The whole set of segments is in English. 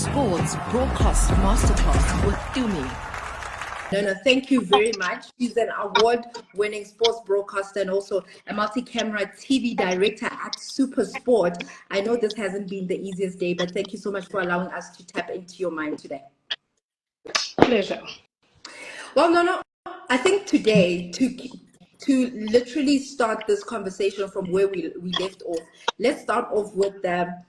Sports Broadcast Masterclass with Tumi. Nono, thank you very much. She's an award-winning sports broadcaster and also a multi-camera TV director at Super Sport. I know this hasn't been the easiest day, but thank you so much for allowing us to tap into your mind today. Pleasure. Well, Nono, I think today, to literally start this conversation from where we left off, let's start off with the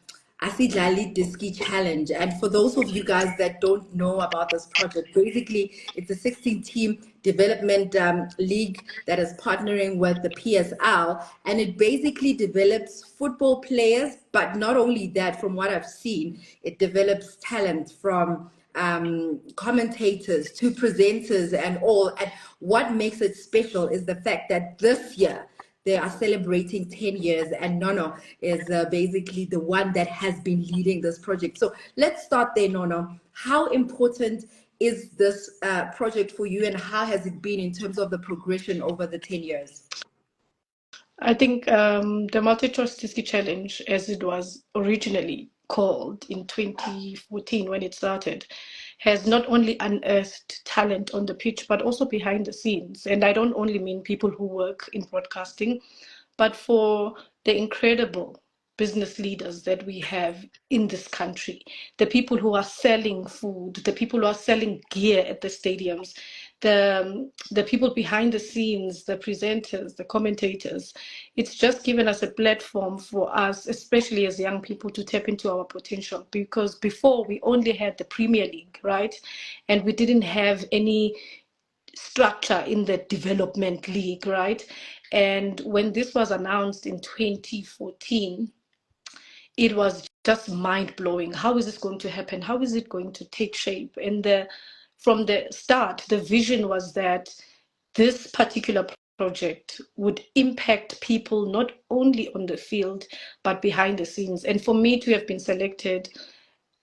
Asidlali Diski Challenge. And for those of you guys that don't know about this project, basically it's a 16-team development league that is partnering with the PSL, and it basically develops football players, but not only that, from what I've seen, it develops talent from commentators to presenters and all. And what makes it special is the fact that this year they are celebrating 10 years, and Nono is basically the one that has been leading this project. So let's start there, Nono. How important is this project for you, and how has it been in terms of the progression over the 10 years? I think the Multi-Choice Diski Challenge, as it was originally called in 2014 when it started, has not only unearthed talent on the pitch, but also behind the scenes. And I don't only mean people who work in broadcasting, but for the incredible business leaders that we have in this country, the people who are selling food, the people who are selling gear at the stadiums, the people behind the scenes, the presenters, the commentators. It's just given us a platform for us, especially as young people, to tap into our potential, because before we only had the Premier League, right? And we didn't have any structure in the development league, right? And when this was announced in 2014, it was just mind-blowing. How is this going to happen? How is it going to take shape? And from the start, the vision was that this particular project would impact people not only on the field, but behind the scenes. And for me to have been selected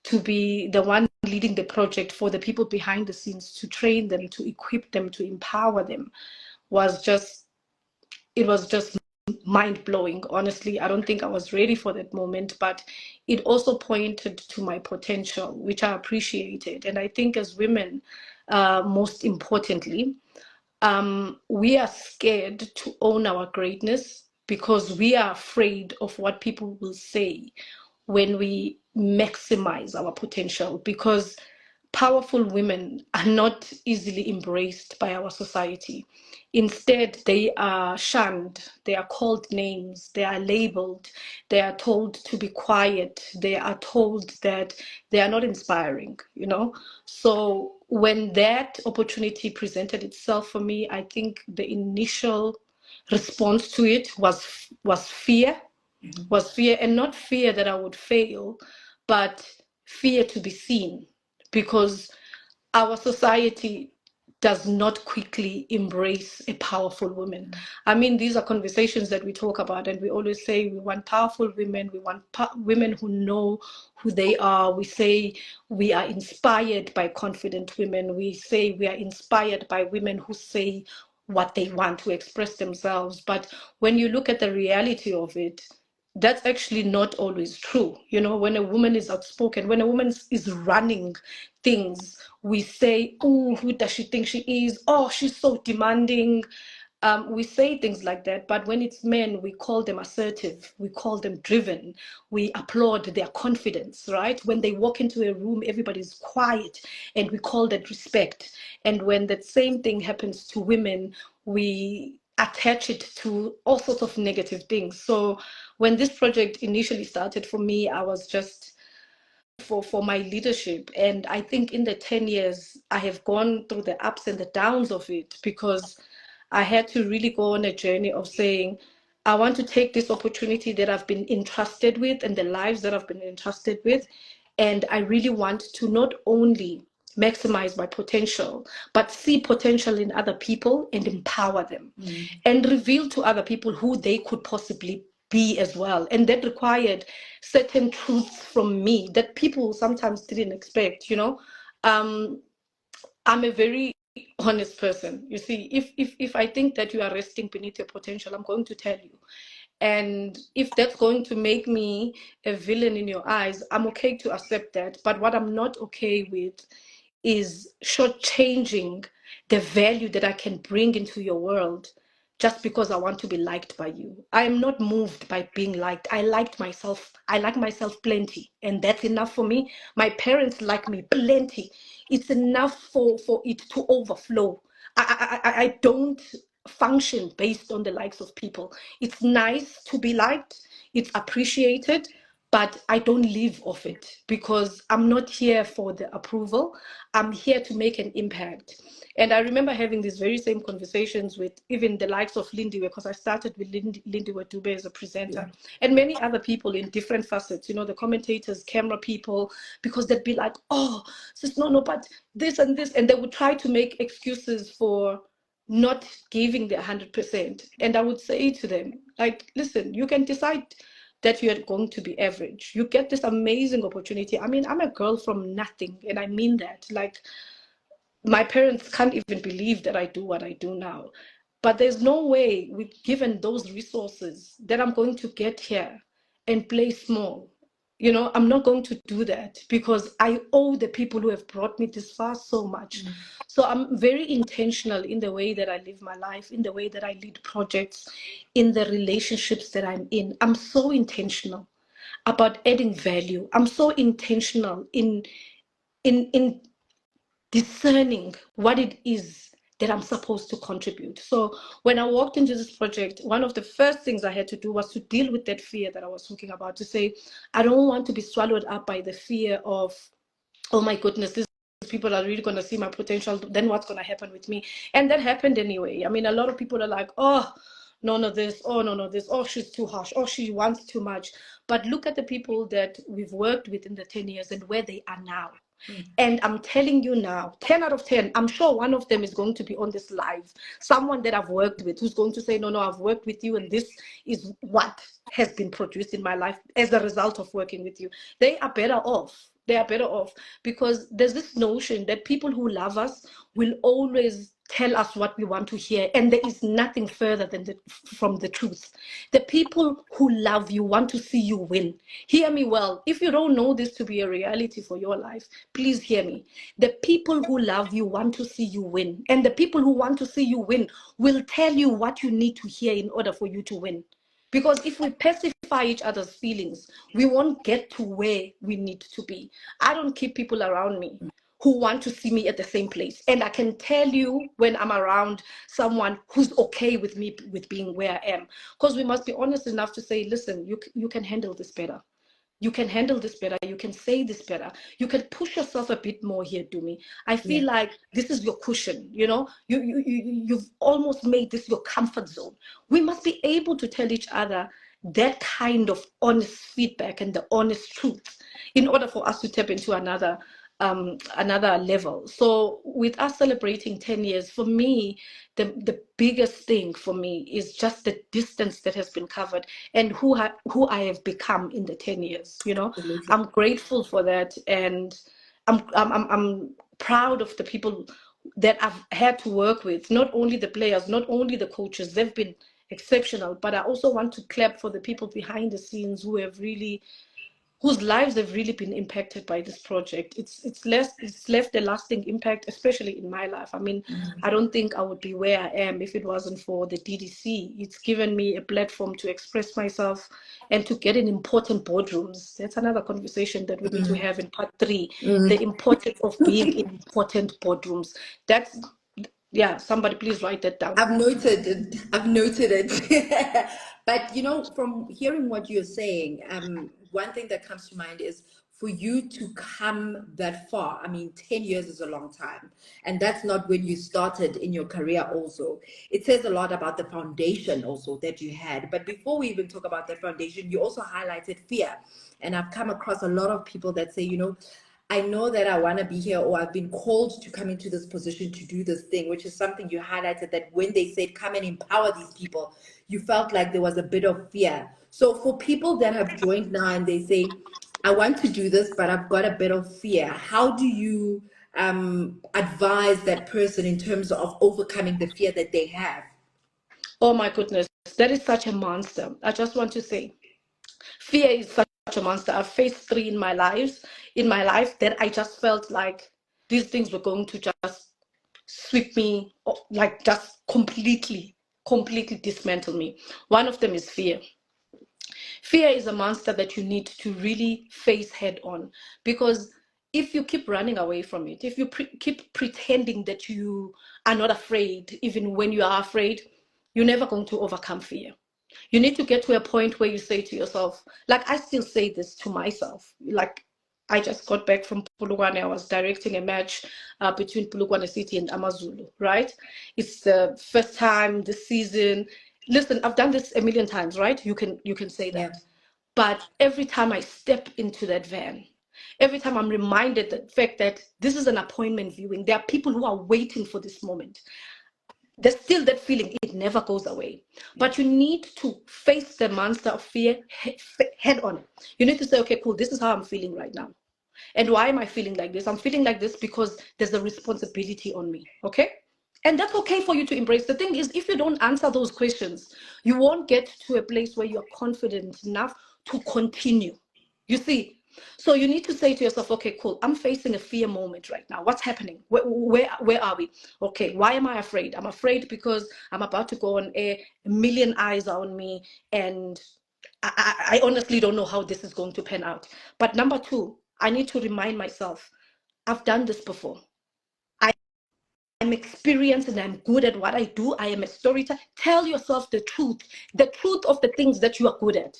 to be the one leading the project for the people behind the scenes, to train them, to equip them, to empower them, was just mind-blowing. Honestly, I don't think I was ready for that moment, but it also pointed to my potential, which I appreciated. And I think as women, most importantly, we are scared to own our greatness because we are afraid of what people will say when we maximize our potential, because powerful women are not easily embraced by our society. Instead, they are shunned, they are called names, they are labeled, they are told to be quiet, they are told that they are not inspiring, you know? So when that opportunity presented itself for me, I think the initial response to it was fear. Was fear, and not fear that I would fail, but fear to be seen, because our society does not quickly embrace a powerful woman. I mean, these are conversations that we talk about, and we always say we want powerful women, we want women who know who they are. We say we are inspired by confident women. We say we are inspired by women who say what they want, to express themselves. But when you look at the reality of it, that's actually not always true. You know, when a woman is outspoken, when a woman is running things, we say, oh, who does she think she is? Oh, she's so demanding. We say things like that, but when it's men, we call them assertive, we call them driven, we applaud their confidence, right? When they walk into a room, everybody's quiet, and we call that respect. And when that same thing happens to women, we attach it to all sorts of negative things. So when this project initially started for me, I was just for my leadership. And I think in the 10 years, I have gone through the ups and the downs of it, because I had to really go on a journey of saying, I want to take this opportunity that I've been entrusted with and the lives that I've been entrusted with. And I really want to not only maximize my potential, but see potential in other people and empower them and reveal to other people who they could possibly be as well. And that required certain truths from me that people sometimes didn't expect, you know. I'm a very honest person. You see, if I think that you are resting beneath your potential, I'm going to tell you. And if that's going to make me a villain in your eyes, I'm okay to accept that. But what I'm not okay with is shortchanging the value that I can bring into your world just because I want to be liked by you. I am not moved by being liked. I liked myself. I like myself plenty, and that's enough for me. My parents like me plenty. It's enough for it to overflow. I don't function based on the likes of people. It's nice to be liked. It's appreciated, but I don't live off it because I'm not here for the approval. I'm here to make an impact. And I remember having these very same conversations with even the likes of Lindy, because I started with Lindy Dube as a presenter, and many other people in different facets, you know, the commentators, camera people, because they'd be like, oh, sis, no, but this and this. And they would try to make excuses for not giving the 100%. And I would say to them, like, listen, you can decide that you're going to be average. You get this amazing opportunity. I mean, I'm a girl from nothing, and I mean that. Like, my parents can't even believe that I do what I do now. But there's no way, with given those resources, that I'm going to get here and play small. You know, I'm not going to do that because I owe the people who have brought me this far so much. So I'm very intentional in the way that I live my life, in the way that I lead projects, in the relationships that I'm in. I'm so intentional about adding value. I'm so intentional in discerning what it is that I'm supposed to contribute. So when I walked into this project, one of the first things I had to do was to deal with that fear that I was talking about, to say, I don't want to be swallowed up by the fear of, oh my goodness, these people are really going to see my potential, then what's going to happen with me? And that happened anyway. I mean, a lot of people are like, oh, no, this, oh, no, this, oh, she's too harsh, oh, she wants too much. But look at the people that we've worked with in the 10 years and where they are now. And I'm telling you now, 10 out of 10, I'm sure one of them is going to be on this live. Someone that I've worked with who's going to say, no, I've worked with you, and this is what has been produced in my life as a result of working with you. They are better off. They are better off because there's this notion that people who love us will always tell us what we want to hear, and there is nothing further than from the truth. The people who love you want to see you win. Hear me well. If you don't know this to be a reality for your life, please hear me. The people who love you want to see you win, and the people who want to see you win will tell you what you need to hear in order for you to win. Because if we pacify each other's feelings, we won't get to where we need to be. I don't keep people around me who want to see me at the same place. And I can tell you when I'm around someone who's okay with me with being where I am. Because we must be honest enough to say, listen, you can handle this better. You can handle this better. You can say this better. You can push yourself a bit more here, Dumi. I feel like this is your cushion, you know? You've almost made this your comfort zone. We must be able to tell each other that kind of honest feedback and the honest truth in order for us to tap into another level. So with us celebrating 10 years, for me, the biggest thing for me is just the distance that has been covered and who I have become in the 10 years. You know, I'm grateful for that, and I'm proud of the people that I've had to work with. Not only the players, not only the coaches, they've been exceptional, but I also want to clap for the people behind the scenes whose lives have really been impacted by this project. It's left a lasting impact, especially in my life. I mean, I don't think I would be where I am if it wasn't for the DDC. It's given me a platform to express myself and to get in important boardrooms. That's another conversation that we need to have in part 3. The importance of being in important boardrooms. That's, yeah, somebody please write that down. I've noted it. But you know, from hearing what you're saying, one thing that comes to mind is for you to come that far. I mean, 10 years is a long time, and that's not when you started in your career. Also, it says a lot about the foundation also that you had. But before we even talk about that foundation, you also highlighted fear, and I've come across a lot of people that say, you know, I know that I want to be here, or I've been called to come into this position to do this thing, which is something you highlighted, that when they said come and empower these people, you felt like there was a bit of fear. So for people that have joined now and they say, I want to do this, but I've got a bit of fear, how do you advise that person in terms of overcoming the fear that they have? Oh my goodness. That is such a monster. I just want to say, fear is such a monster. I've faced three in my life that I just felt like these things were going to just sweep me, like just completely dismantle me. One of them is fear. Fear is a monster that you need to really face head on, because if you keep running away from it, if you keep pretending that you are not afraid, even when you are afraid, you're never going to overcome fear. You need to get to a point where you say to yourself, like I still say this to myself, like I just got back from Polokwane. I was directing a match between Polokwane City and Amazulu, right? It's the first time this season. Listen, I've done this a million times, right? You can say Yeah. that. But every time I step into that van, every time I'm reminded the fact that this is an appointment viewing, there are people who are waiting for this moment. There's still that feeling, it never goes away. But you need to face the monster of fear head on. You need to say, okay, cool, this is how I'm feeling right now. And why am I feeling like this? I'm feeling like this because there's a responsibility on me. Okay? And that's okay for you to embrace. The thing is, if you don't answer those questions, you won't get to a place where you're confident enough to continue. You see? So you need to say to yourself, okay, cool, I'm facing a fear moment right now. What's happening? Where are we? Okay, why am I afraid? I'm afraid because I'm about to go on air, a million eyes are on me, and I honestly don't know how this is going to pan out. But number two, I need to remind myself, I've done this before. I'm experienced and I'm good at what I do. I am a storyteller. Tell yourself the truth of the things that you are good at.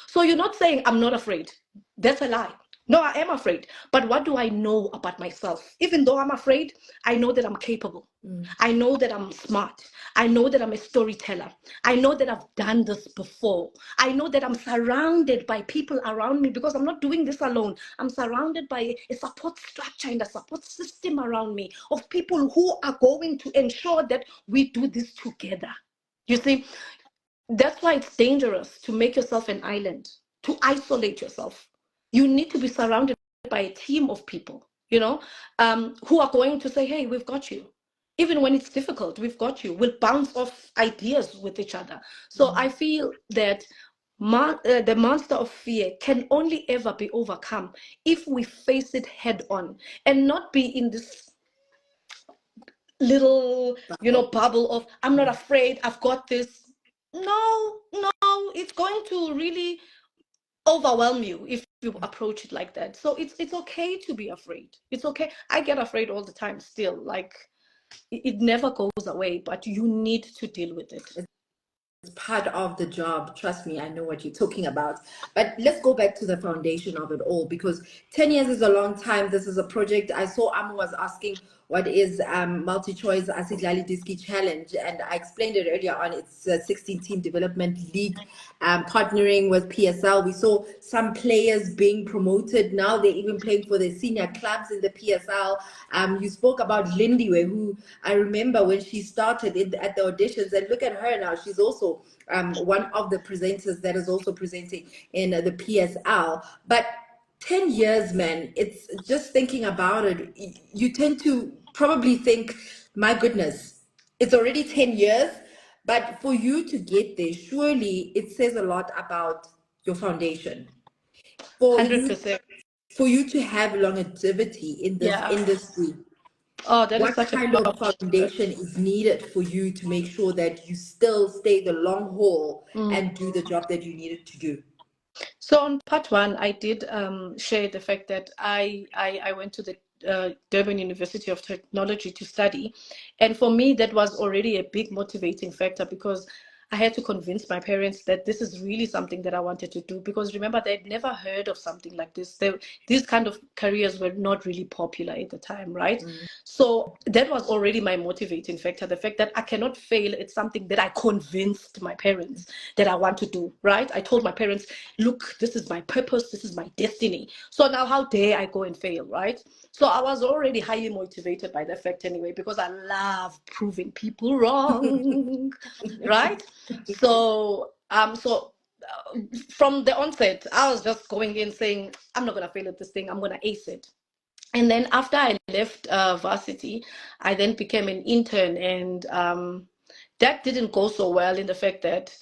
So you're not saying, I'm not afraid. That's a lie. No, I am afraid. But what do I know about myself? Even though I'm afraid, I know that I'm capable. I know that I'm smart. I know that I'm a storyteller. I know that I've done this before. I know that I'm surrounded by people around me, because I'm not doing this alone. I'm surrounded by a support structure and a support system around me of people who are going to ensure that we do this together. You see, that's why it's dangerous to make yourself an island, to isolate yourself. You need to be surrounded by a team of people, who are going to say, hey, we've got you. Even when it's difficult, we've got you. We'll bounce off ideas with each other. So I feel that the monster of fear can only ever be overcome if we face it head on and not be in this little bubble of I'm not afraid, I've got this. No, it's going to really overwhelm you if you approach it like that. So it's okay to be afraid. It's okay. I get afraid all the time still, like it never goes away, but you need to deal with it. It's part of the job. Trust me, I know what you're talking about. But let's go back to the foundation of it all, because 10 years is a long time. This is a project. I saw Amu was asking what is multi-choice Asidlali Diski Challenge, and I explained it earlier on. It's a 16-team development league partnering with PSL. We saw some players being promoted. Now they're even playing for their senior clubs in the PSL. You spoke about Lindiwe, who I remember when she started at the auditions, and look at her now. She's also one of the presenters that is also presenting in the PSL. But 10 years, man, it's just thinking about it. You tend to probably think, my goodness, it's already 10 years. But for you to get there, surely it says a lot about your foundation. For you, 100%. for you to have longevity in this Yeah. industry, Oh, that is what such a kind of good question. foundation is needed for you to make sure that you still stay the long haul and do the job that you needed to do? So on part one, I did share the fact that I went to the Durban University of Technology to study. And for me, that was already a big motivating factor, because I had to convince my parents that this is really something that I wanted to do. Because remember, they'd never heard of something like this. These kind of careers were not really popular at the time, right? So that was already my motivating factor, the fact that I cannot fail. It's something that I convinced my parents that I want to do, right? I told my parents, look, this is my purpose, this is my destiny. So now how dare I go and fail, right? So I was already highly motivated by the fact anyway, because I love proving people wrong, right? So from the onset, I was just going in saying, I'm not gonna fail at this thing, I'm gonna ace it. And then after I left varsity, I then became an intern, and that didn't go so well in the fact that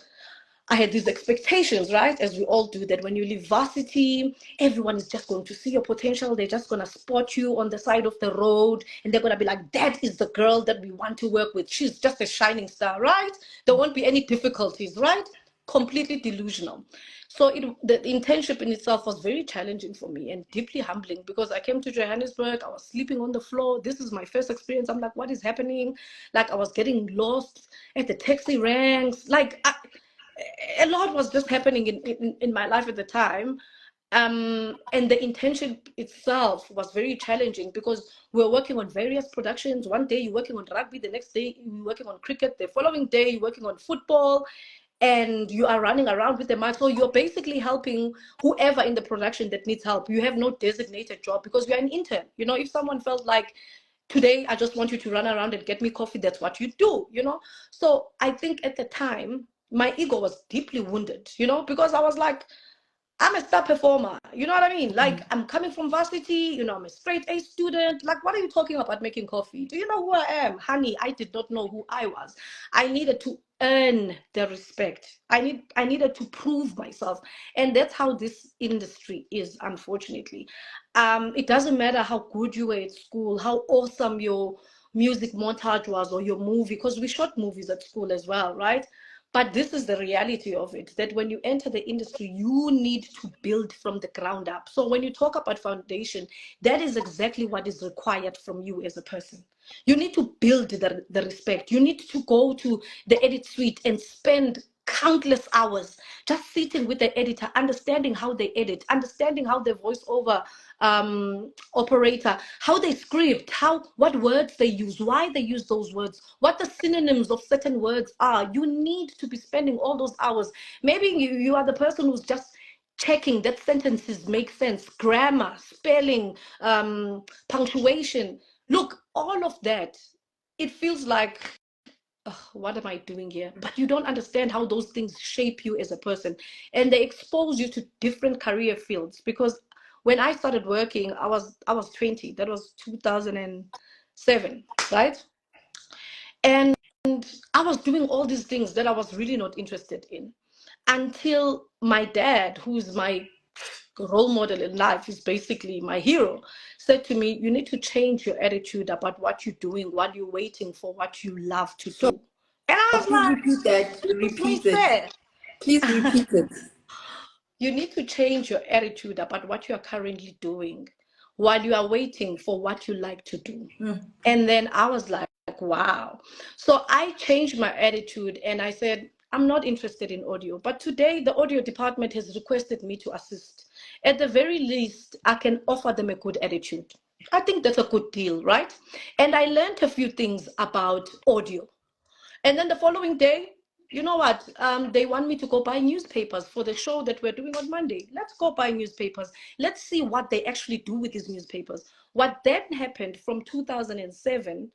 I had these expectations, right? As we all do, that when you leave varsity, everyone is just going to see your potential. They're just going to spot you on the side of the road and they're going to be like, that is the girl that we want to work with. She's just a shining star, right? There won't be any difficulties, right? Completely delusional. So the internship in itself was very challenging for me and deeply humbling because I came to Johannesburg, I was sleeping on the floor. This is my first experience. I'm like, what is happening? Like I was getting lost at the taxi ranks. Like a lot was just happening in my life at the time. And the internship itself was very challenging because we were working on various productions. One day you're working on rugby, the next day you're working on cricket, the following day you're working on football, and you are running around with the mic. So you're basically helping whoever in the production that needs help. You have no designated job because you're an intern. You know, if someone felt like, today I just want you to run around and get me coffee, that's what you do, you know. So I think at the time my ego was deeply wounded, you know, because I was like, I'm a star performer. You know what I mean? Like, I'm coming from varsity, you know, I'm a straight A student. Like, what are you talking about making coffee? Do you know who I am? Honey, I did not know who I was. I needed to earn the respect. I needed to prove myself. And that's how this industry is, unfortunately. It doesn't matter how good you were at school, how awesome your music montage was or your movie, because we shot movies at school as well, right? But this is the reality of it, that when you enter the industry, you need to build from the ground up. So when you talk about foundation, that is exactly what is required from you as a person. You need to build the respect. You need to go to the edit suite and spend countless hours just sitting with the editor, understanding how they edit, understanding how the voiceover operator, how they script, what words they use, why they use those words, what the synonyms of certain words are. You need to be spending all those hours. Maybe you are the person who's just checking that sentences make sense, grammar, spelling, punctuation. Look, all of that, it feels like, ugh, what am I doing here? But you don't understand how those things shape you as a person, and they expose you to different career fields. Because when I started working, I was 20. That was 2007, right? And I was doing all these things that I was really not interested in until my dad, who's my role model in life, is basically my hero, said to me, you need to change your attitude about what you're doing while you're waiting for what you love to do. And I was Please like, repeat that. this is not Repeat it. fair. Please repeat it. You need to change your attitude about what you are currently doing while you are waiting for what you like to do. And then I was like, wow. So I changed my attitude and I said, I'm not interested in audio. But today, the audio department has requested me to assist. At the very least, I can offer them a good attitude. I think that's a good deal, right? And I learned a few things about audio. And then the following day, you know what? They want me to go buy newspapers for the show that we're doing on Monday. Let's go buy newspapers. Let's see what they actually do with these newspapers. What then happened from 2007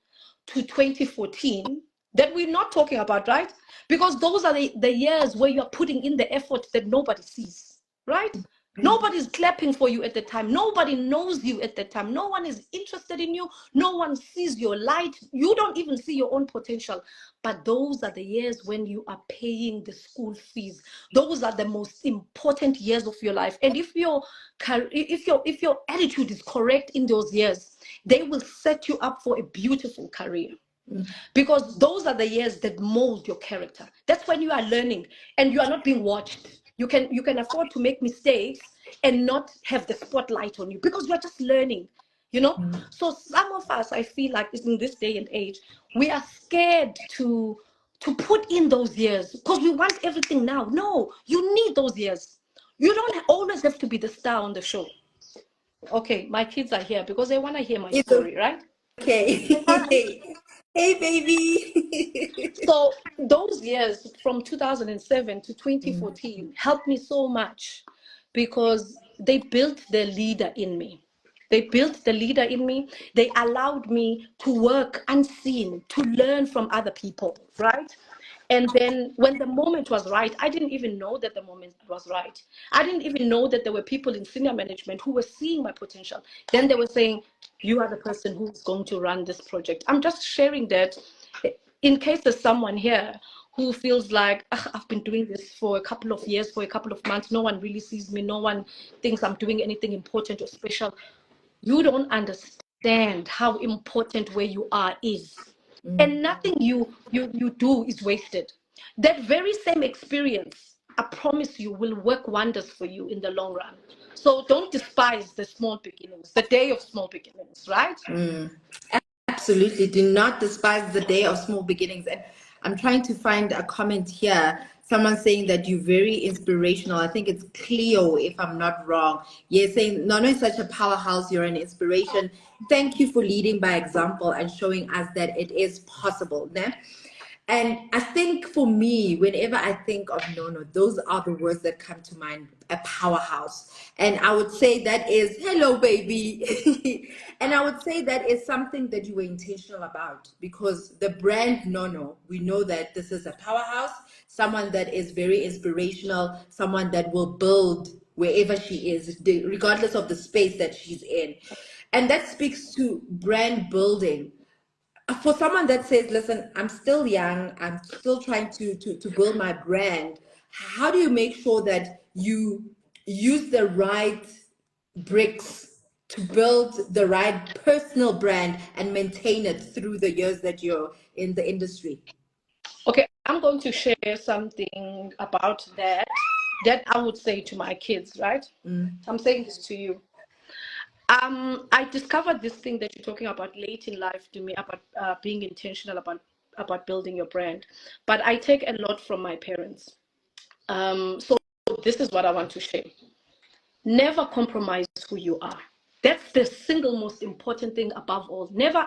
to 2014 that we're not talking about, right? Because those are the years where you're putting in the effort that nobody sees, right? Nobody's clapping for you at the time. Nobody knows you at the time. No one is interested in you. No one sees your light. You don't even see your own potential. But those are the years when you are paying the school fees. Those are the most important years of your life. And if your attitude is correct in those years, they will set you up for a beautiful career. Because those are the years that mold your character. That's when you are learning and you are not being watched. You can afford to make mistakes and not have the spotlight on you because you're just learning, you know. So some of us, I feel like, in this day and age, we are scared to put in those years because we want everything now. No, you need those years. You don't always have to be the star on the show. Okay, my kids are here because they want to hear my It's story, right? okay. Hey, baby. So those years from 2007 to 2014 helped me so much because they built the leader in me. They built the leader in me. They allowed me to work unseen, to learn from other people, right? And then when the moment was right, I didn't even know that the moment was right. I didn't even know that there were people in senior management who were seeing my potential. Then they were saying, you are the person who's going to run this project. I'm just sharing that in case there's someone here who feels like, I've been doing this for a couple of years, for a couple of months, no one really sees me, no one thinks I'm doing anything important or special, you don't understand how important where you are is. And nothing you do is wasted. That very same experience, I promise you, will work wonders for you in the long run. So don't despise the small beginnings, the day of small beginnings, right? Absolutely. Do not despise the day of small beginnings. And I'm trying to find a comment here. Someone saying that you're very inspirational. I think it's Cleo, if I'm not wrong. Yeah, saying Nono is such a powerhouse. You're an inspiration. Thank you for leading by example and showing us that it is possible. Ne? And I think for me, whenever I think of Nono, those are the words that come to mind, a powerhouse. And I would say that is, hello, baby. And I would say that is something that you were intentional about, because the brand Nono, we know that this is a powerhouse, someone that is very inspirational, someone that will build wherever she is, regardless of the space that she's in. And that speaks to brand building. For someone that says, listen, I'm still young, I'm still trying to build my brand, how do you make sure that you use the right bricks to build the right personal brand and maintain it through the years that you're in the industry? Okay, I'm going to share something about that I would say to my kids, right? I'm saying this to you. I discovered this thing that you're talking about late in life to me, about being intentional about building your brand. But I take a lot from my parents. So this is what I want to share. Never compromise who you are. That's the single most important thing above all. Never,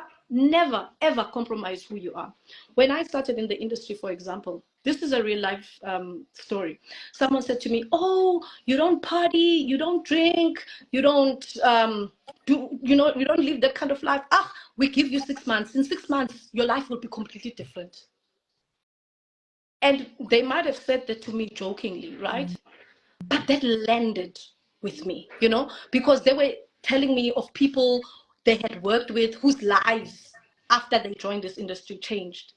ever compromise who you are. When I started in the industry, for example, this is a real life story. Someone said to me, "Oh, you don't party, you don't drink, you don't you don't live that kind of life. We give you 6 months. In 6 months, your life will be completely different." And they might have said that to me jokingly, right? But that landed with me, because they were telling me of people they had worked with whose lives after they joined this industry changed.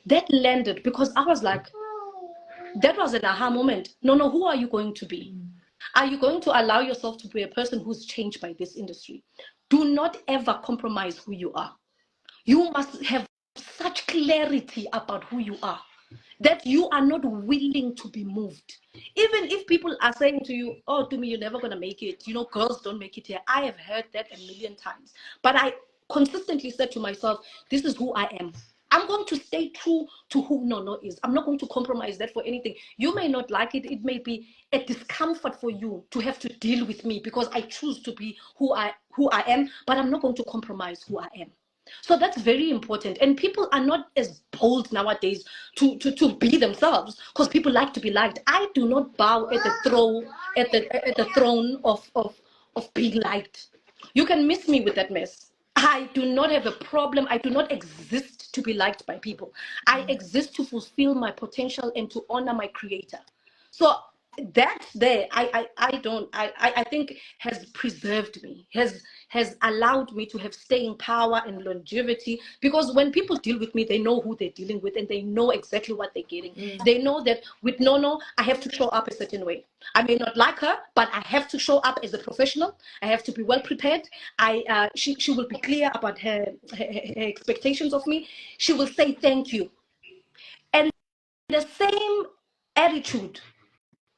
That landed because I was like, that was an aha moment. No, who are you going to be? Are you going to allow yourself to be a person who's changed by this industry? Do not ever compromise who you are. You must have such clarity about who you are that you are not willing to be moved. Even if people are saying to you, "Oh, to me, you're never going to make it. Girls don't make it here." I have heard that a million times. But I consistently said to myself, this is who I am. I'm going to stay true to who Nono is. I'm not going to compromise that for anything. You may not like it. It may be a discomfort for you to have to deal with me because I choose to be who I am, but I'm not going to compromise who I am. So that's very important. And people are not as bold nowadays to be themselves because people like to be liked. I do not bow at the throne of being liked. You can miss me with that mess. I do not have a problem. I do not exist to be liked by people. I exist to fulfill my potential and to honor my creator. So that there, I think has preserved me, has allowed me to have staying power and longevity, because when people deal with me, they know who they're dealing with and they know exactly what they're getting. They know that with Nono, I have to show up a certain way. I may not like her, but I have to show up as a professional. I have to be well prepared. She will be clear about her expectations of me. She will say thank you. And the same attitude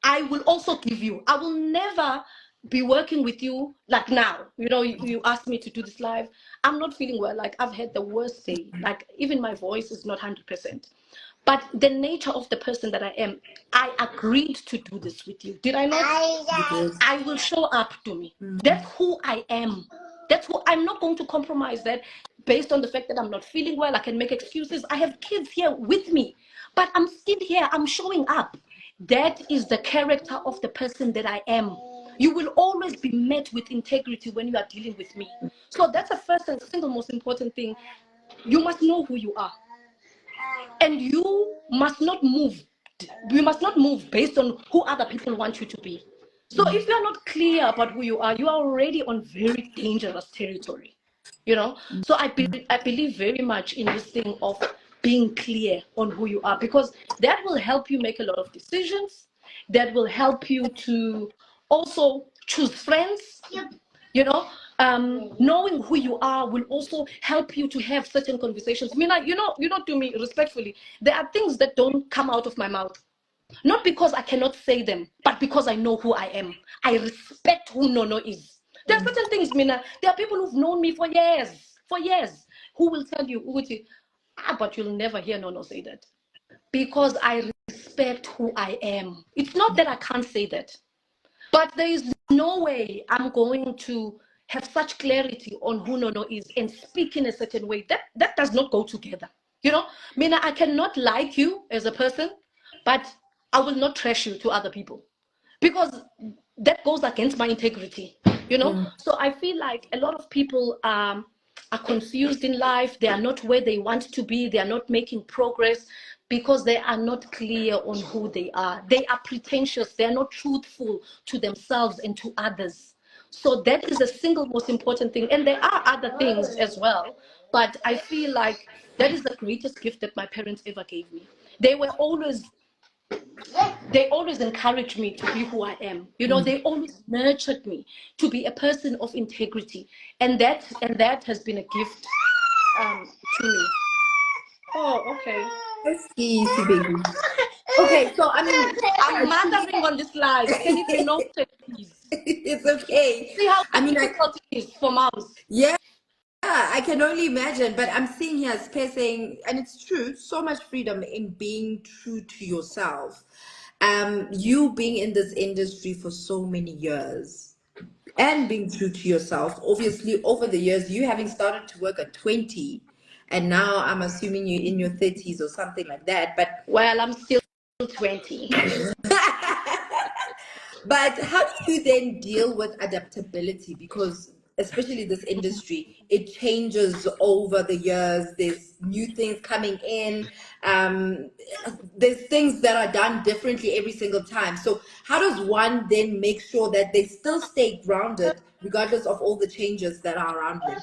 I will also give you. I will never be working with you like now. You asked me to do this live. I'm not feeling well. Like, I've had the worst day. Like, even my voice is not 100%. But the nature of the person that I am, I agreed to do this with you. Did I not? I will show up to me. That's who I am. That's who I'm not going to compromise that based on the fact that I'm not feeling well. I can make excuses. I have kids here with me, but I'm still here. I'm showing up. That is the character of the person that I am. You will always be met with integrity when you are dealing with me. So that's the first and single most important thing. You must know who you are. And you must not move. You must not move based on who other people want you to be. So if you're not clear about who you are already on very dangerous territory. So I believe very much in this thing of being clear on who you are, because that will help you make a lot of decisions. That will help you to also choose friends. You know, knowing who you are will also help you to have certain conversations. I mean, to me, respectfully, there are things that don't come out of my mouth. Not because I cannot say them, but because I know who I am. I respect who Nono is. There are certain things, Mina. There are people who've known me for years, who will tell you, Uguti, but you'll never hear Nono say that. Because I respect who I am. It's not that I can't say that, but there is no way I'm going to have such clarity on who Nono is and speak in a certain way. That does not go together. Mina, I cannot like you as a person, but I will not trash you to other people, because that goes against my integrity. So I feel like a lot of people are confused in life. They are not where they want to be. They are not making progress because they are not clear on who they are. They are pretentious. They are not truthful to themselves and to others. So that is the single most important thing. And there are other things as well, but I feel like that is the greatest gift that my parents ever gave me. They were always they always encouraged me to be who I am. They always nurtured me to be a person of integrity, and that has been a gift to me. Oh, okay. Excuse baby. Okay, so I mean, I'm mothering on this live. Can it be noted, please? it's okay. See how I mean, difficult it is for moms. yeah, I can only imagine. But I'm seeing here spacing, and it's true. So much freedom in being true to yourself. You being in this industry for so many years and being true to yourself. Obviously, over the years, you having started to work at 20, and now I'm assuming you're in your 30s or something like that. But Well, I'm still 20. But how do you then deal with adaptability? Because especially this industry, it changes over the years. There's new things coming in. Um, there's things that are done differently every single time. So how does one then make sure that they still stay grounded regardless of all the changes that are around them?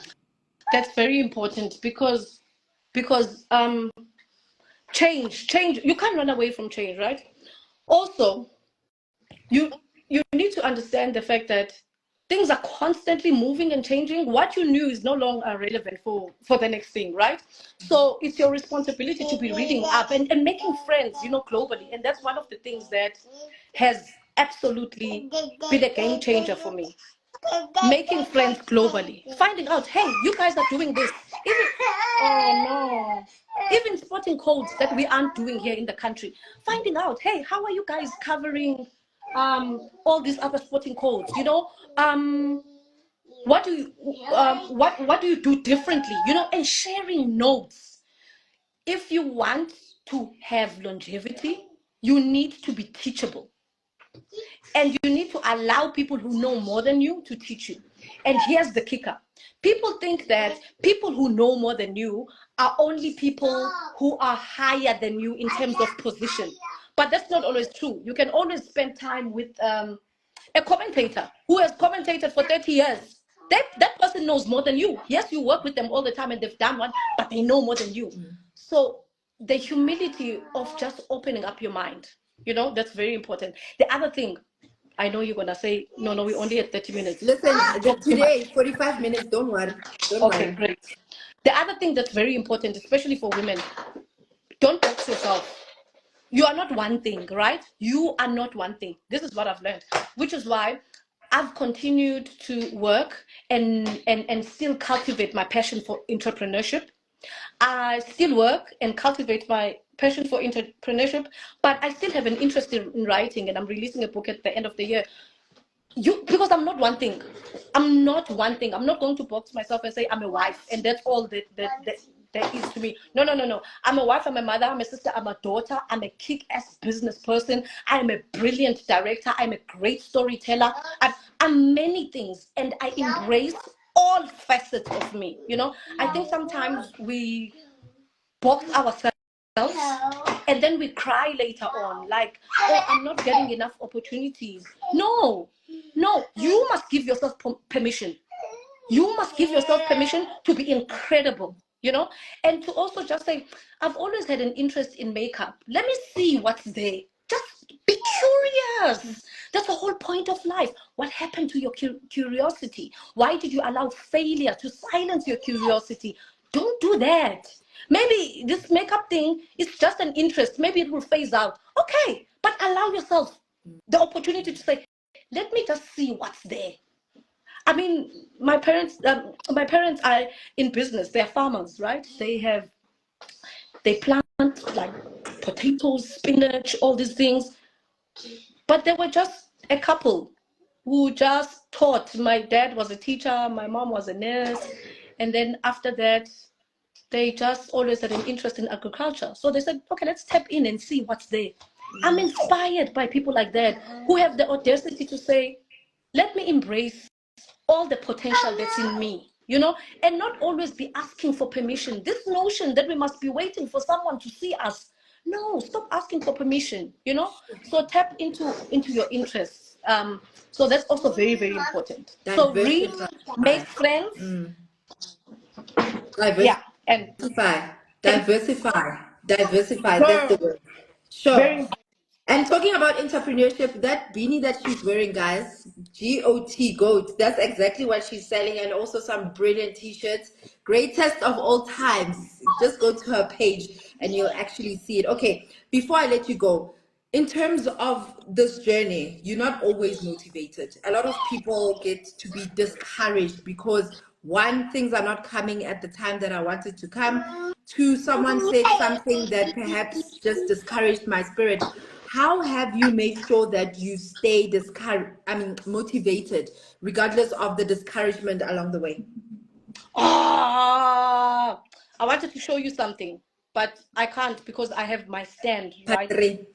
That's very important because change, you can't run away from change, right? Also, you need to understand the fact that things are constantly moving and changing. What you knew is no longer relevant for the next thing, right? So it's your responsibility to be reading up and making friends, globally. And that's one of the things that has absolutely been a game changer for me. Making friends globally, finding out, hey, you guys are doing this. Oh no, even spotting codes that we aren't doing here in the country. Finding out, hey, how are you guys covering all these other sporting codes? What do you what do you do differently? And sharing notes. If you want to have longevity, you need to be teachable. And you need to allow people who know more than you to teach you. And here's the kicker. People think that people who know more than you are only people who are higher than you in terms of position. But that's not always true. You can always spend time with a commentator who has commentated for 30 years. That person knows more than you. Yes, you work with them all the time and they've done one, but they know more than you. So the humility of just opening up your mind, that's very important. The other thing, I know you're gonna say, no, we only had 30 minutes. Listen, today 45 minutes. Don't worry. Don't Okay, worry. great. The other thing that's very important, especially for women, don't box yourself. You are not one thing, right? You are not one thing. This is what I've learned, which is why I've continued to work and still cultivate my passion for entrepreneurship. I still work and cultivate my passion for entrepreneurship, but I still have an interest in writing, and I'm releasing a book at the end of the year. Because I'm not one thing. I'm not one thing. I'm not going to box myself and say I'm a wife and that's all that is to me. No. I'm a wife, I'm a mother, I'm a sister, I'm a daughter, I'm a kick-ass business person, I'm a brilliant director, I'm a great storyteller. I'm many things, and I embrace all facets of me. I think sometimes we box ourselves and then we cry later on, like, oh, I'm not getting enough opportunities. No, you must give yourself permission. You must give yourself permission to be incredible. you know, and to also just say, I've always had an interest in makeup. Let me see what's there. Just be curious. That's the whole point of life. What happened to your curiosity? Why did you allow failure to silence your curiosity? Don't do that. Maybe this makeup thing is just an interest. Maybe it will phase out. Okay, but allow yourself the opportunity to say, let me just see what's there. I mean, my parents are in business. They're farmers, right? They plant like potatoes, spinach, all these things. But they were just a couple who just taught. My dad was a teacher, my mom was a nurse, and then after that, they just always had an interest in agriculture. So they said, okay, let's tap in and see what's there. I'm inspired by people like that who have the audacity to say, let me embrace all the potential that's in me, you know, and not always be asking for permission. This notion that we must be waiting for someone to see us. No, stop asking for permission, you know. So tap into your interests. So that's also very, very important. So read, make friends. Diversify. Yeah, and Diversify. That's the very, word. Sure. very And talking about entrepreneurship, that beanie that she's wearing, guys, GOT, GOAT, that's exactly what she's selling, and also some brilliant t-shirts. Greatest of all times. Just go to her page and you'll actually see it. Okay, before I let you go, in terms of this journey, you're not always motivated. A lot of people get to be discouraged because one, things are not coming at the time that I wanted to come. Two, someone said something that perhaps just discouraged my spirit. How have you made sure that you stay motivated, regardless of the discouragement along the way? Ah, I wanted to show you something, but I can't because I have my stand right,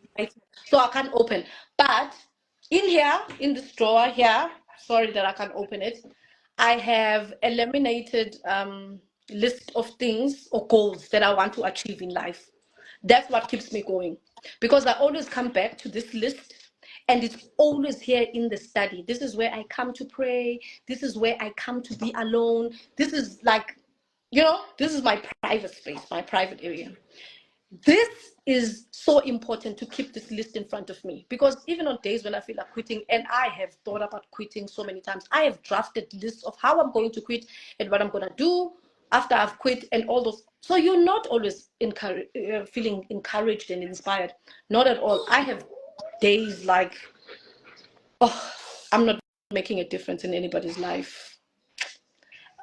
so I can't open. But in here, in this drawer here, sorry that I can't open it, I have a laminated list of things or goals that I want to achieve in life. That's what keeps me going because I always come back to this list and it's always here in the study. This is where I come to pray. This is where I come to be alone. This is like, you know, this is my private space, my private area. This is so important to keep this list in front of me because even on days when I feel like quitting, and I have thought about quitting so many times, I have drafted lists of how I'm going to quit and what I'm going to do after I've quit and all those. So you're not always feeling encouraged and inspired. Not at all. I have days like, oh, I'm not making a difference in anybody's life.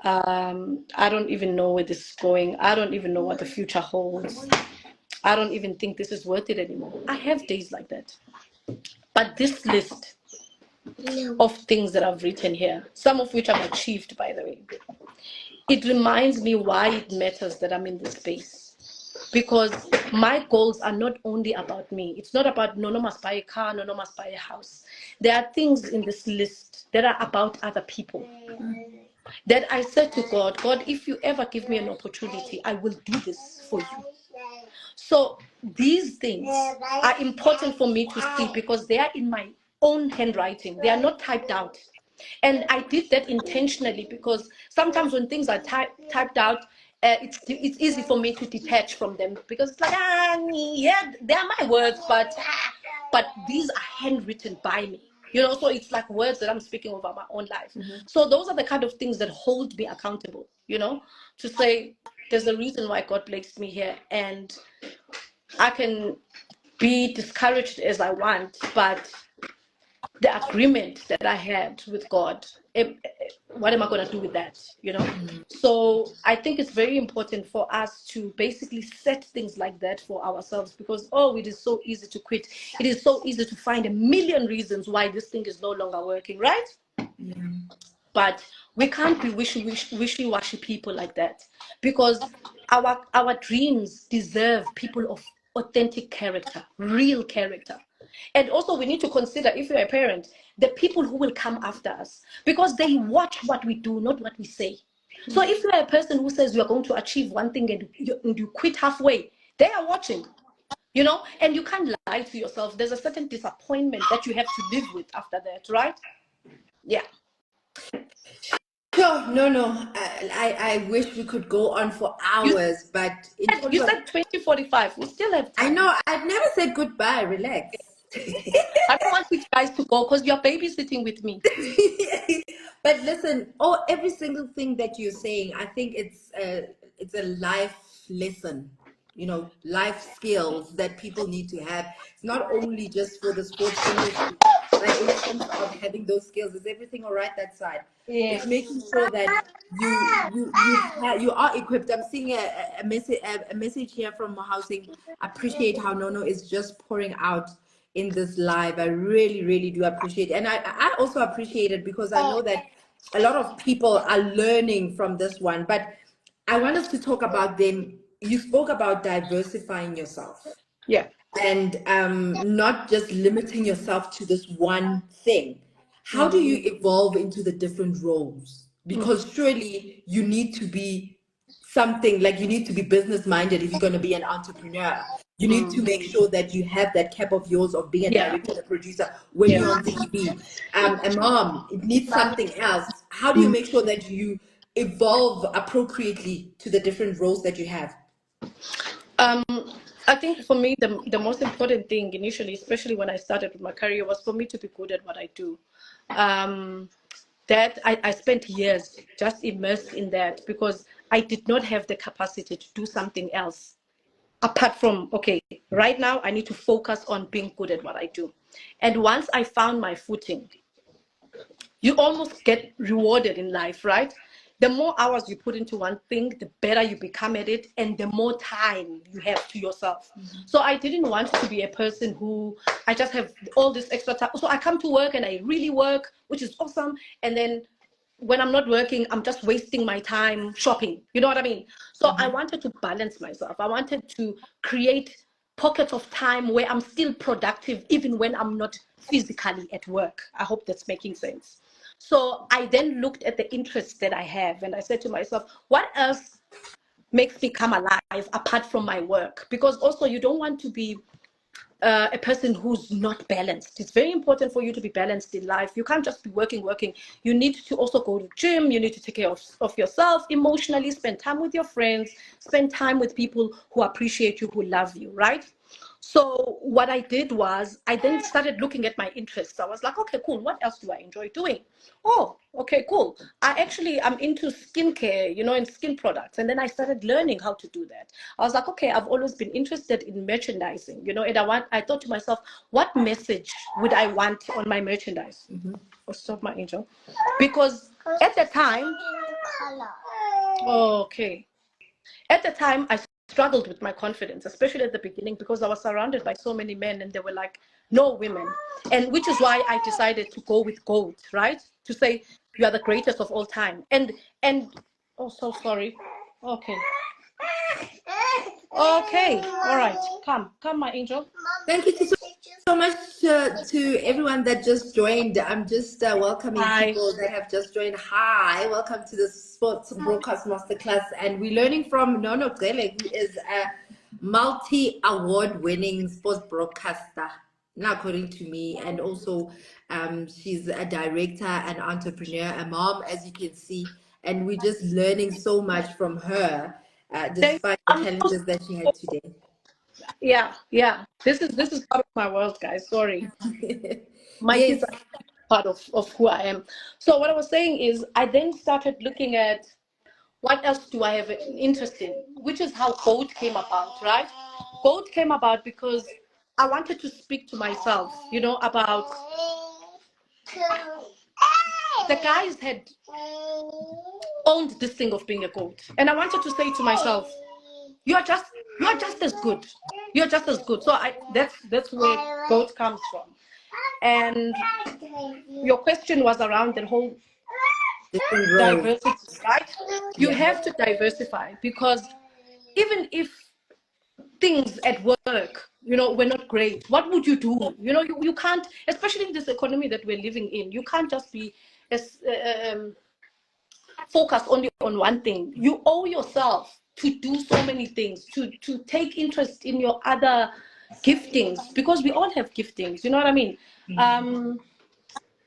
I don't even know where this is going. I don't even know what the future holds. I don't even think this is worth it anymore. I have days like that. But this list of things that I've written here, some of which I've achieved, by the way, it reminds me why it matters that I'm in this space. Because my goals are not only about me. It's not about Nono must buy a car, Nono must buy a house. There are things in this list that are about other people. That I said to God, God, if you ever give me an opportunity, I will do this for you. So these things are important for me to see because they are in my own handwriting. They are not typed out. And I did that intentionally because sometimes when things are typed out, it's easy for me to detach from them because it's like, yeah, they are my words, but these are handwritten by me. You know, so it's like words that I'm speaking over my own life. So those are the kind of things that hold me accountable, you know, to say there's a reason why God placed me here and I can be discouraged as I want, but the agreement that I had with God, what am I going to do with that? You know? So I think it's very important for us to basically set things like that for ourselves because, it is so easy to quit. It is so easy to find a million reasons why this thing is no longer working, right? Yeah. But we can't be wishy-washy people like that because our dreams deserve people of authentic character, real character. And also we need to consider, if you're a parent, the people who will come after us because they watch what we do, not what we say. So if you're a person who says you're going to achieve one thing and you quit halfway, they are watching, you know, and you can't lie to yourself. There's a certain disappointment that you have to live with after that, right? Yeah. No. I wish we could go on for You hours, but in terms you of, said 20:45. We still have I time. know I've never said goodbye. Relax. I don't want you guys to go because you're babysitting with me. But listen, every single thing that you're saying, I think it's a life lesson. You know, life skills that people need to have. It's not only just for the sports industry, but in terms of having those skills, is everything all right that side? It's Yes. making sure that you are equipped. I'm seeing a message here from housing. Appreciate how Nono is just pouring out in this live. I really, really do appreciate it. And I also appreciate it because I know that a lot of people are learning from this one. But I want us to talk about them. You spoke about diversifying yourself Yeah. and not just limiting yourself to this one thing. How do you evolve into the different roles? Because surely you need to be something like you need to be business minded if you're going to be an entrepreneur. You need to make sure that you have that cap of yours of being a Yeah. director, a producer when you're Yeah. on TV. A mom, it needs something else. How do you make sure that you evolve appropriately to the different roles that you have? Um, I think for me, the most important thing initially, especially when I started with my career, was for me to be good at what I do. That I spent years just immersed in that because I did not have the capacity to do something else apart from, okay, right now I need to focus on being good at what I do. And once I found my footing, you almost get rewarded in life, right? The more hours you put into one thing, the better you become at it, and the more time you have to yourself. So I didn't want to be a person who I just have all this extra time. So I come to work and I really work, which is awesome. And then when I'm not working, I'm just wasting my time shopping. You know what I mean? So I wanted to balance myself. I wanted to create pockets of time where I'm still productive, even when I'm not physically at work. I hope that's making sense. So I then looked at the interests that I have and I said to myself, what else makes me come alive apart from my work? Because also you don't want to be a person who's not balanced. It's very important for you to be balanced in life. You can't just be working. You need to also go to gym. You need to take care of yourself emotionally, spend time with your friends, spend time with people who appreciate you, who love you, right? So what I did was I then started looking at my interests. I was like, okay, cool. What else do I enjoy doing? Oh, okay, cool. I'm into skincare, and skin products. And then I started learning how to do that. I was like, okay, I've always been interested in merchandising, and I thought to myself, what message would I want on my merchandise? Oh, stop, my angel. Because at the time, okay. At the time, I struggled with my confidence, especially at the beginning, because I was surrounded by so many men and they were like, no women. And which is why I decided to go with gold, right? To say, you are the greatest of all time. And oh, so sorry. Okay. Okay. All right. Come, my angel. Thank you so much to everyone that just joined. I'm just welcoming Hi. people that have just joined. Hi, welcome to the Sports Broadcast Masterclass. And we're learning from Nono Cele, who is a multi-award winning sports broadcaster, now according to me. And also she's a director, an entrepreneur, a mom, as you can see. And we're just learning so much from her, despite the I'm so challenges that she had today. yeah. This is part of my world, guys. Sorry. My kids Yes. are part of who I am. So what I was saying is I then started looking at what else do I have an interest in, which is how Goat came about, right? Goat came about because I wanted to speak to myself, about the guys had owned this thing of being a goat. And I wanted to say to myself, you're just as good. You're just as good. So that's where Goat comes from. And your question was around the whole Different roles. diversity, right? You Yeah. have to diversify because even if things at work, were not great, what would you do? You can't, especially in this economy that we're living in, you can't just be as focused only on one thing. You owe yourself to do so many things, to take interest in your other giftings, because we all have giftings. You know what I mean?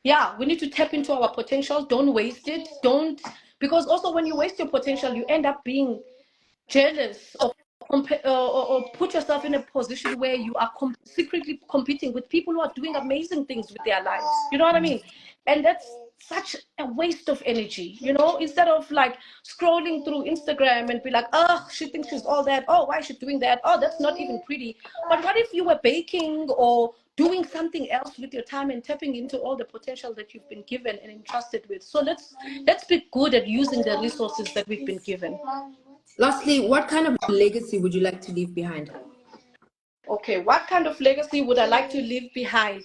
Yeah, we need to tap into our potential. Don't waste it. Don't Because also when you waste your potential, you end up being jealous or put yourself in a position where you are secretly competing with people who are doing amazing things with their lives. You know what I mean? And that's such a waste of energy, you know, instead of like scrolling through Instagram and be like, oh, she thinks she's all that. Oh, why is she doing that? Oh, that's not even pretty. But what if you were baking or doing something else with your time and tapping into all the potential that you've been given and entrusted with? So let's be good at using the resources that we've been given. Lastly, what kind of legacy would you like to leave behind? Okay, what kind of legacy would I like to leave behind?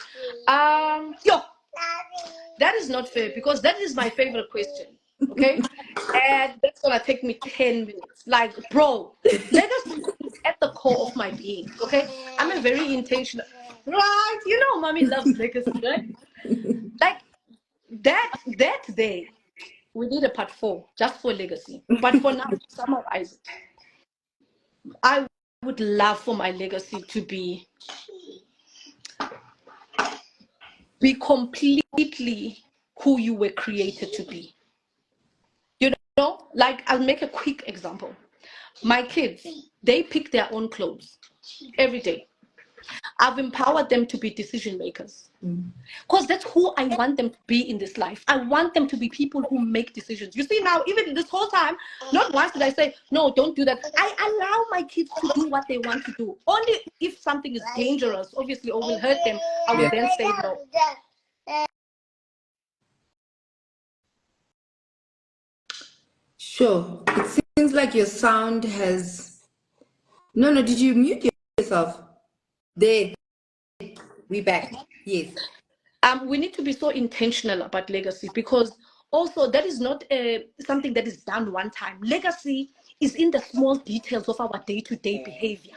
That is not fair because that is my favorite question. Okay, and that's gonna take me 10 minutes. Like, bro, legacy is at the core of my being. Okay, I'm a very intentional, right? You know, mommy loves legacy, right? Like that day, we need a part 4 just for legacy. But for now, to summarize it, I would love for my legacy to be completely who you were created to be. You know, like I'll make a quick example. My kids, they pick their own clothes every day. I've empowered them to be decision makers because that's who I want them to be in this life. I want them to be people who make decisions. You see, now, even this whole time, not once did I say, no, don't do that. I allow my kids to do what they want to do. Only if something is dangerous, obviously, or will hurt them, I will then say no. Sure. It seems like your sound has... No, did you mute yourself? There. We back. Yes. We need to be so intentional about legacy because also that is not something that is done one time. Legacy is in the small details of our day-to-day behavior.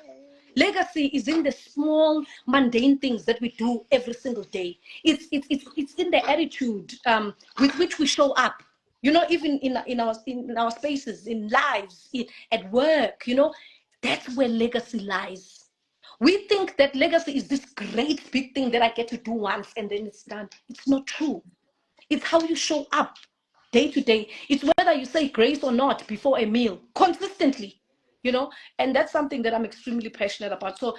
Legacy is in the small mundane things that we do every single day. It's in the attitude with which we show up. You know, even in our spaces, in lives, at work. You know, that's where legacy lies. We think that legacy is this great big thing that I get to do once and then it's done. It's not true. It's how you show up day to day. It's whether you say grace or not before a meal consistently, you know, and that's something that I'm extremely passionate about. So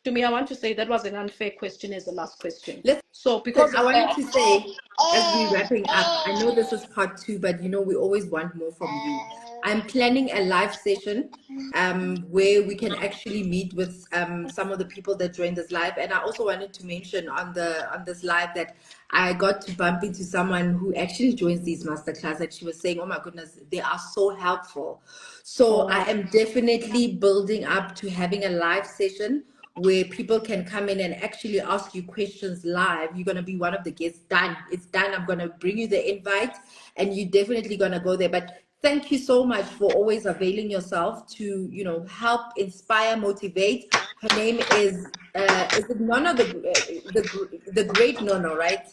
to me, I want to say that was an unfair question as the last question. So because I wanted to say, as we're wrapping up, I know this is part 2, but you know, we always want more from you. I'm planning a live session where we can actually meet with some of the people that joined this live. And I also wanted to mention on this live that I got to bump into someone who actually joins these masterclass, and she was saying, oh my goodness, they are so helpful. So I am definitely building up to having a live session where people can come in and actually ask you questions live. You're going to be one of the guests. Done. It's done. I'm going to bring you the invite and you're definitely going to go there. But thank you so much for always availing yourself to, you know, help inspire, motivate. Her name is it Nono, the great Nono, right?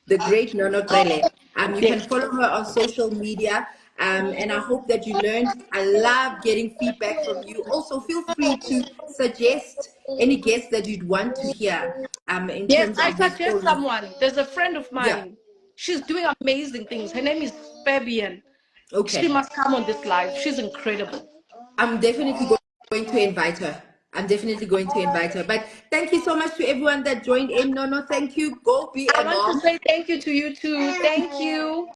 The great Nono Cele. You can follow her on social media. And I hope that you learned. I love getting feedback from you. Also, feel free to suggest any guests that you'd want to hear in terms I of their suggest stories. someone. There's a friend of mine. Yeah. She's doing amazing things. Her name is Fabian. Okay. She must come on this live. She's incredible. I'm definitely going to invite her. I'm definitely going to invite her. But thank you so much to everyone that joined in. No, thank you. Go be a mom. I want to say thank you to you too. Thank you.